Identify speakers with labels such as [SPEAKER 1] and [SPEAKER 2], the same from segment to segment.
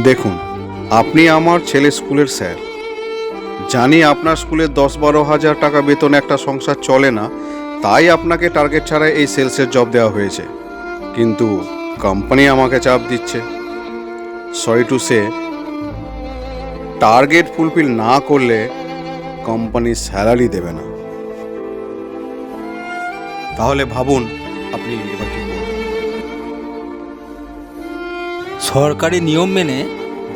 [SPEAKER 1] দেখুন, আপনি আমার ছেলে স্কুলের স্যার। জানি আপনার স্কুলে 10-12 হাজার টাকা বেতনে একটা সংসার চলে না, তাই আপনাকে টার্গেট ছাড়া এই সেলসের জব দেওয়া হয়েছে। কিন্তু কোম্পানি আমাকে চাপ দিচ্ছে। Sorry to say, target fulfil না করলে কোম্পানি স্যালারি দেবে না। তাহলে ভাবুন আপনি এবার কি করবেন।
[SPEAKER 2] সরকারি নিয়ম মেনে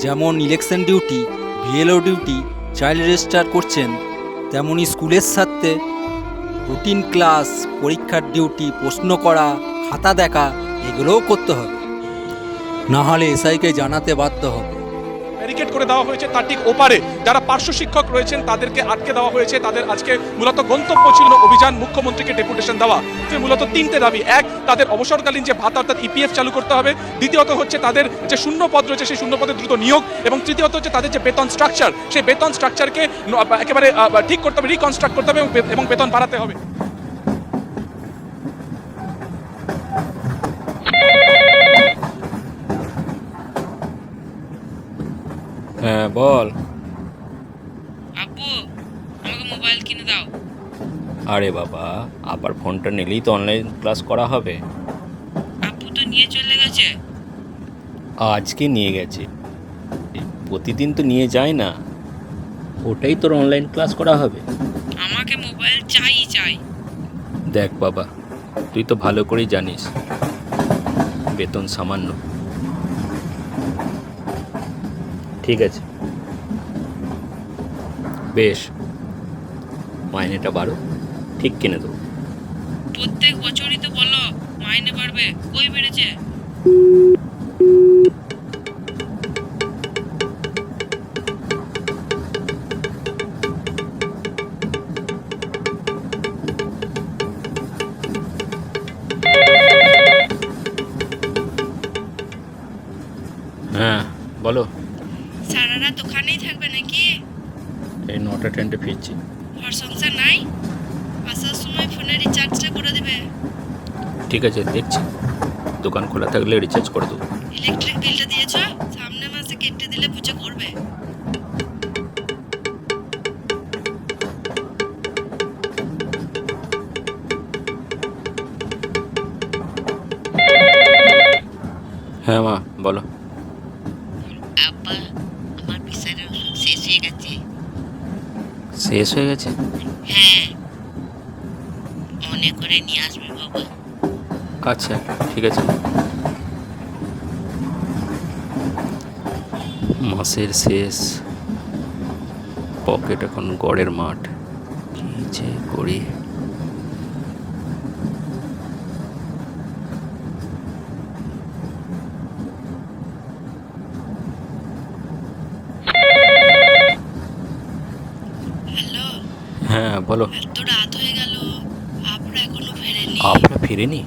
[SPEAKER 2] যেমন election duty, ভিএলও duty, child register করছেন, তেমনই স্কুলের সাথে রুটিন ক্লাস, পরীক্ষার ডিউটি, প্রশ্ন করা, খাতা দেখা এগুলোও করতে হবে, না হলে এসআইকে জানাতে বাধ্য হবে।
[SPEAKER 3] ব্যারিকেড করে দেওয়া হয়েছে, তার ঠিক ওপারে যারা পার্শ্ব শিক্ষক রয়েছেন তাদেরকে আটকে দেওয়া হয়েছে। তাদের আজকে মূলত গন্তব্য ছিল অভিযান, মুখ্যমন্ত্রীকে ডেপুটেশন দেওয়া। মূলত তিনটে দাবি: এক, তাদের অবসরকালীন যে ভাতা অর্থাৎ ইপিএফ চালু করতে হবে; দ্বিতীয়ত হচ্ছে তাদের যে শূন্য পদ রয়েছে সেই শূন্য পদে দ্রুত নিয়োগ; এবং তৃতীয়ত হচ্ছে তাদের যে বেতন স্ট্রাকচার, সেই বেতন স্ট্রাকচারকে একেবারে ঠিক করতে হবে, রিকনস্ট্রাক্ট করতে হবে এবং বেতন বাড়াতে হবে।
[SPEAKER 4] হ্যাঁ বল।
[SPEAKER 5] আব্বু, আমাকে মোবাইল কিনে দাও।
[SPEAKER 4] আরে বাবা, আবার ফোনটা নিলেই তো অনলাইন ক্লাস করা হবে।
[SPEAKER 5] আব্বু তো নিয়ে চলে গেছে।
[SPEAKER 4] আজকে নিয়ে গেছে, প্রতিদিন তো নিয়ে যায় না, ওটাই তোর অনলাইন ক্লাস করা হবে।
[SPEAKER 5] আমাকে মোবাইল চাই চাই।
[SPEAKER 4] দেখ বাবা, তুই তো ভালো করেই জানিস বেতন সামান্য। ঠিক আছে, বেশ, মাইনেটা বাড়ো, ঠিক কিনে দেবো।
[SPEAKER 5] প্রত্যেক বছরই তো বলো মাইনে বাড়বে, কই বেড়েছে?
[SPEAKER 4] হ্যাঁ বলো।
[SPEAKER 5] সারা রাত দোকানেই থাকবে নাকি?
[SPEAKER 4] এই 9টা 10টে ফিরছি।
[SPEAKER 5] ঘর সংসার নাই? আসার সময় ফোনে রিচার্জটা করে দেবে।
[SPEAKER 4] ঠিক আছে, দেখছি, দোকান খোলা থাকলে রিচার্জ করে দেবো।
[SPEAKER 5] ইলেকট্রিক বিলটা দিয়েছ? সামনে মাসে কেটে দিলে বুঝে করবে।
[SPEAKER 4] হ্যাঁ মা বলো।
[SPEAKER 5] আব্বা, আমার প্রেসারের ওষুধ শেষ হয়ে গেছে।
[SPEAKER 4] শেষ হয়ে গেছে?
[SPEAKER 5] হ্যাঁ, মনে করে নিয়ে আসবে বাবা।
[SPEAKER 4] আচ্ছা ঠিক আছে। মাসের শেষ, পকেট এখন গড়ের মাঠ, কি যে করি।
[SPEAKER 5] হ্যালো,
[SPEAKER 4] হ্যাঁ বলো।
[SPEAKER 5] এত রাত হয়ে গেল, আপনারা এখনো ফেরেনি?
[SPEAKER 4] আপনার ফিরেনি?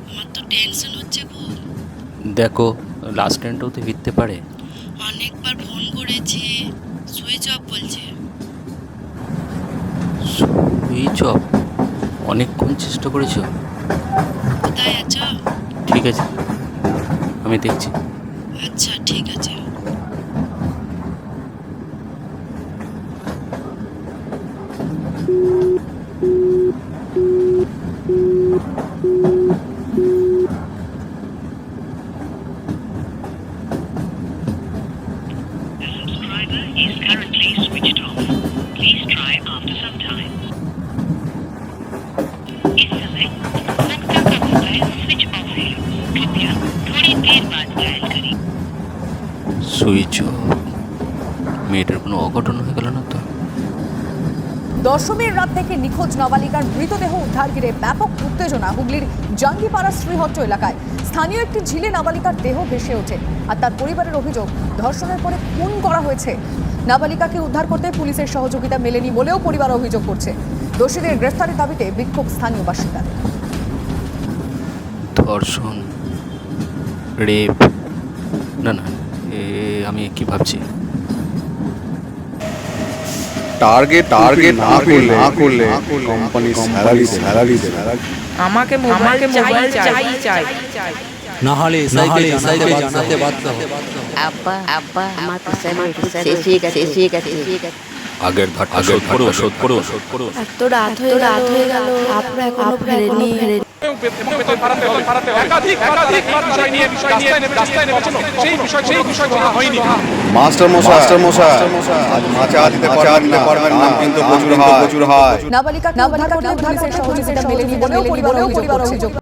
[SPEAKER 5] আমার তো টেনশন হচ্ছে খুব।
[SPEAKER 4] দেখো, লাস্ট ট্রেনটাও তো ফিরতে পারে।
[SPEAKER 5] অনেকবার ফোন করেছি, সুইচ অফ বলছে।
[SPEAKER 4] Switch off? অনেকক্ষণ চেষ্টা করেছো?
[SPEAKER 5] কোথায় আছো?
[SPEAKER 4] ঠিক আছে, আমি দেখছি।
[SPEAKER 5] আচ্ছা ঠিক আছে।
[SPEAKER 6] Subscriber is currently switched off. Please try after some time. इस समय संख्या का मोबाइल स्विच ऑफ है। कृपया थोड़ी देर बाद डायल करें।
[SPEAKER 4] Switch off? মেয়েটার কোনো অঘটন হয়ে গেল না তো?
[SPEAKER 7] দশমীর রাত থেকে নিখোঁজ নাবালিকার মৃতদেহ উদ্ধার ঘিরে ব্যাপক উত্তেজনা হুগলির জাঙ্গিপাড়া শ্রীহট্ট এলাকায়। স্থানীয় একটি ঝিলে নাবালিকার দেহ ভেসে ওঠে আর তার পরিবারের অভিযোগ ধর্ষণের পরে খুন করা হয়েছে। নাবালিকাকে উদ্ধার করতে পুলিশের সহযোগিতা মেলেনি বলেও পরিবার অভিযোগ করছে। দোষীদের গ্রেফতারের দাবিতে বিক্ষোভ স্থানীয় বাসিন্দাদের।
[SPEAKER 4] ধর্ষণ, রেপ, না না, আমি কি ভাবছি?
[SPEAKER 1] টার্গেট না করলে কোম্পানি স্যালারি দেবে।
[SPEAKER 8] আমাকে মোবাইল চাই চাই চাই।
[SPEAKER 2] না হলে এসআইকে জানাতে বাধ্য হবে।
[SPEAKER 5] আব্বা আব্বা আমার প্রেসারের ওষুধ শেষ হয়ে গেছে
[SPEAKER 4] আগের ধাক্কা শোধ করো।
[SPEAKER 8] এত রাত হয়ে গেল আপনারা এখনো ফেরেনি।
[SPEAKER 3] এবং বেতন বাড়াতে হবে। একাধিক বিষয় নিয়ে রাস্তায় নেমেছেন। সেই বিষয় বলা হয়নি।
[SPEAKER 1] মাস্টার মশাই আজ মাচা দিতে পারবেন না কিন্তু প্রচুর হয়।
[SPEAKER 7] নাবালিকা পুলিশের সহযোগিতা মেলেনি বলেও পরিবার অভিযোগ।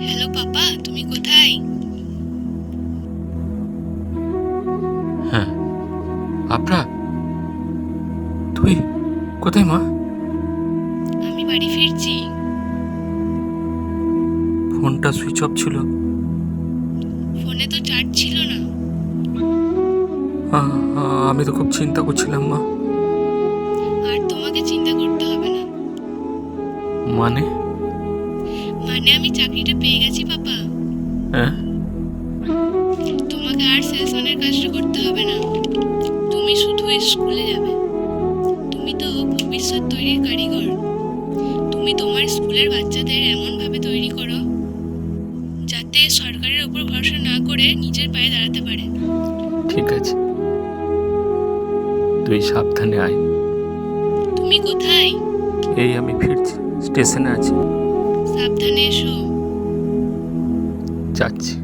[SPEAKER 8] হ্যালো পাপা, তুমি কোথায়?
[SPEAKER 4] হ্যাঁ আপরা, তুই কোথায় মা?
[SPEAKER 8] আমি বাড়ি ফিরছি।
[SPEAKER 4] ফোনটা সুইচ অফ ছিল।
[SPEAKER 8] ফোনে তো চার্জ ছিল না।
[SPEAKER 4] আমি তো খুব চিন্তা করছিলাম মা।
[SPEAKER 8] আর তোমাকে চিন্তা করতে হবে না।
[SPEAKER 4] মানে
[SPEAKER 8] আমি চাকরিটা পেয়ে গেছি পাপা।
[SPEAKER 4] হ্যাঁ,
[SPEAKER 8] তোমাকে আর সেলসম্যানের কাজটা করতে হবে না। তুমি শুধু স্কুলে যাবে। তুমি তো ভবিষ্যৎ তৈরির কারিগর। তুমি তোমার স্কুলের বাচ্চাদের এমনভাবে তৈরি করো যাতে সরকারের ওপর ভরসা না করে নিজের পায়ে দাঁড়াতে পারে।
[SPEAKER 4] ঠিক আছে, তুই সাবধানে আয়।
[SPEAKER 8] তুমি কোথায়?
[SPEAKER 4] এই আমি ফিরছি, স্টেশনে আছি,
[SPEAKER 8] সাবধানে এসো।
[SPEAKER 4] যাচ্ছি।